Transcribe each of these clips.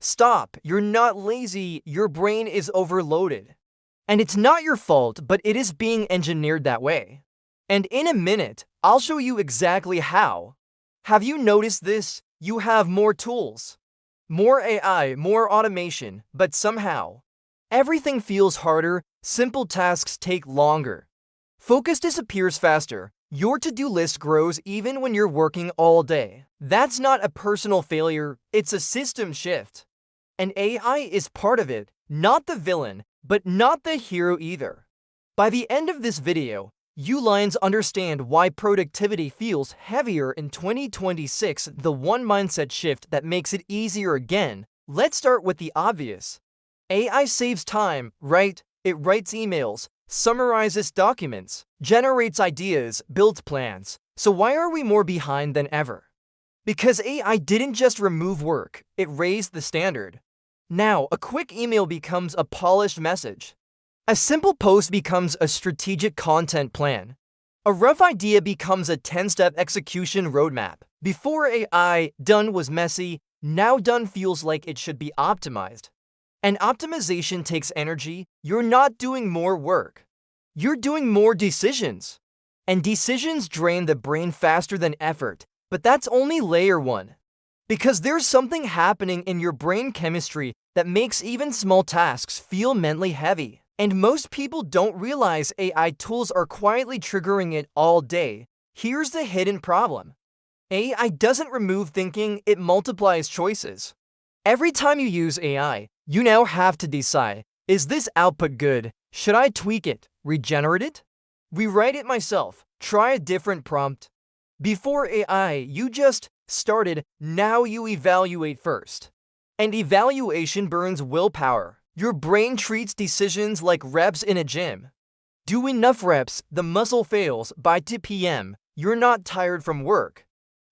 Stop, you're not lazy, your brain is overloaded. And it's not your fault, but it is being engineered that way. And in a minute, I'll show you exactly how. Have you noticed this? You have more tools, more AI, more automation, but somehow, everything feels harder, simple tasks take longer. Focus disappears faster. Your to-do list grows even when you're working all day. That's not a personal failure, it's a system shift. And AI is part of it, not the villain, but not the hero either. By the end of this video, you lions understand why productivity feels heavier in 2026, the one mindset shift that makes it easier again. Let's start with the obvious. AI saves time, right? It writes emails, summarizes documents, generates ideas, builds plans. So why are we more behind than ever? Because AI didn't just remove work, it raised the standard. Now, a quick email becomes a polished message. A simple post becomes a strategic content plan. A rough idea becomes a 10-step execution roadmap. Before AI, done was messy, now done feels like it should be optimized. And optimization takes energy. You're not doing more work. You're doing more decisions. And decisions drain the brain faster than effort. But that's only layer one. Because there's something happening in your brain chemistry that makes even small tasks feel mentally heavy. And most people don't realize AI tools are quietly triggering it all day. Here's the hidden problem. AI doesn't remove thinking, it multiplies choices. Every time you use AI, you now have to decide, is this output good? Should I tweak it? Regenerate it? Rewrite it myself? Try a different prompt? Before AI, you just started, now you evaluate first. And evaluation burns willpower. Your brain treats decisions like reps in a gym. Do enough reps, the muscle fails. By 2 p.m., you're not tired from work.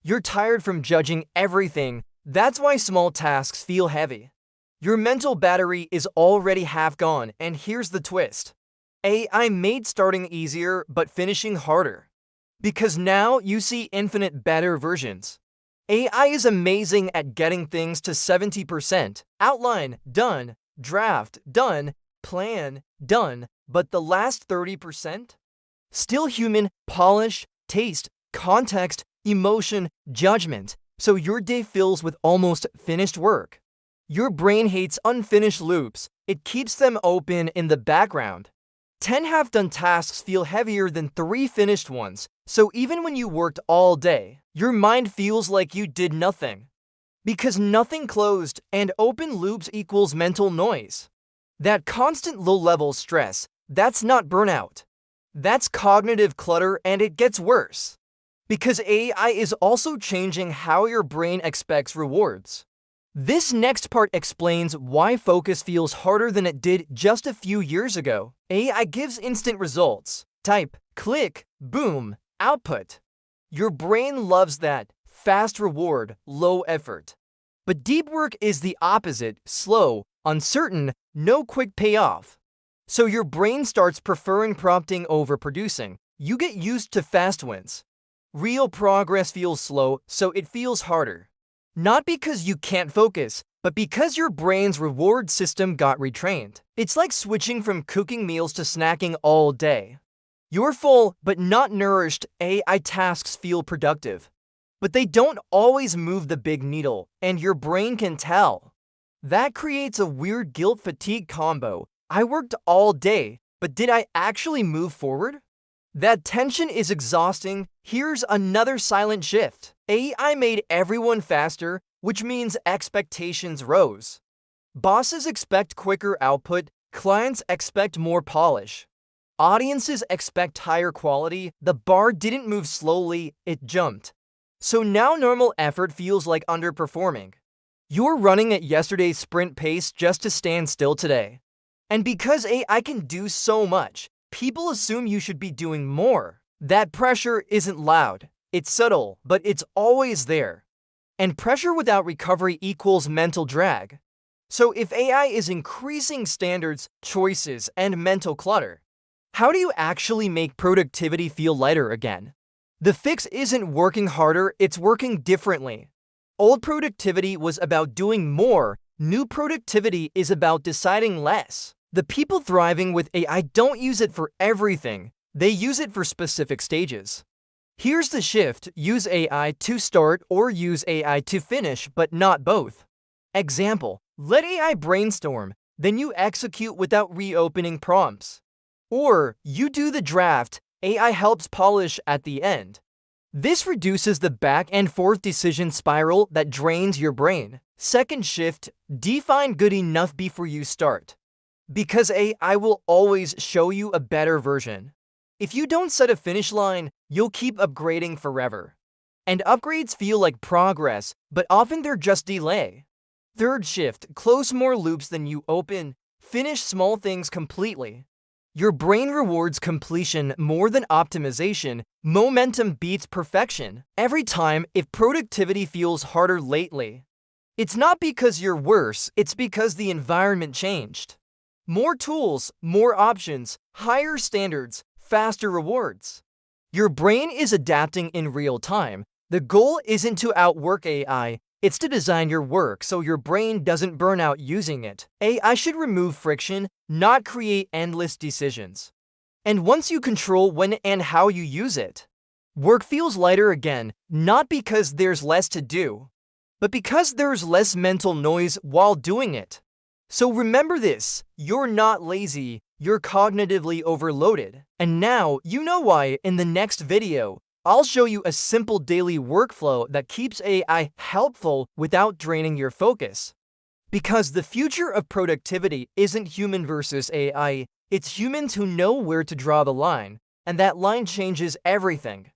You're tired from judging everything. That's why small tasks feel heavy. Your mental battery is already half gone, and here's the twist. AI made starting easier, but finishing harder. Because now you see infinite better versions. AI is amazing at getting things to 70%. Outline, done. Draft, done. Plan, done. But the last 30%? Still human, polish, taste, context, emotion, judgment. So your day fills with almost finished work. Your brain hates unfinished loops. It keeps them open in the background. 10 half-done tasks feel heavier than 3 finished ones. So even when you worked all day, your mind feels like you did nothing. Because nothing closed, and open loops equals mental noise. That constant low-level stress, that's not burnout. That's cognitive clutter, and it gets worse. Because AI is also changing how your brain expects rewards. This next part explains why focus feels harder than it did just a few years ago. AI gives instant results. Type, click, boom, output. Your brain loves that. Fast reward, low effort. But deep work is the opposite, slow, uncertain, no quick payoff. So your brain starts preferring prompting over producing. You get used to fast wins. Real progress feels slow, so it feels harder. Not because you can't focus, but because your brain's reward system got retrained. It's like switching from cooking meals to snacking all day. You're full, but not nourished. AI tasks feel productive. But they don't always move the big needle, and your brain can tell. That creates a weird guilt-fatigue combo. I worked all day, but did I actually move forward? That tension is exhausting. Here's another silent shift. AI made everyone faster, which means expectations rose. Bosses expect quicker output, clients expect more polish. Audiences expect higher quality. The bar didn't move slowly, it jumped. So now normal effort feels like underperforming. You're running at yesterday's sprint pace just to stand still today. And because AI can do so much, people assume you should be doing more. That pressure isn't loud. It's subtle, but it's always there. And pressure without recovery equals mental drag. So if AI is increasing standards, choices, and mental clutter, how do you actually make productivity feel lighter again? The fix isn't working harder, it's working differently. Old productivity was about doing more, New productivity is about deciding less. The people thriving with AI don't use it for everything, they use it for specific stages. Here's the shift: use AI to start or use AI to finish, but not both. Example: let AI brainstorm, then you execute without reopening prompts. Or you do the draft, AI helps polish at the end. This reduces the back and forth decision spiral that drains your brain. Second shift: define good enough before you start. Because AI will always show you a better version. If you don't set a finish line, you'll keep upgrading forever. And upgrades feel like progress, but often they're just delay. Third shift: close more loops than you open. Finish small things completely. Your brain rewards completion more than optimization. Momentum beats perfection. Every time, if productivity feels harder lately, it's not because you're worse, it's because the environment changed. More tools, more options, higher standards, faster rewards. Your brain is adapting in real time. The goal isn't to outwork AI, it's to design your work so your brain doesn't burn out using it. AI should remove friction, not create endless decisions. And once you control when and how you use it, work feels lighter again, not because there's less to do, but because there's less mental noise while doing it. So remember this: you're not lazy, you're cognitively overloaded. And now you know why. In the next video, I'll show you a simple daily workflow that keeps AI helpful without draining your focus. Because the future of productivity isn't human versus AI, it's humans who know where to draw the line, and that line changes everything.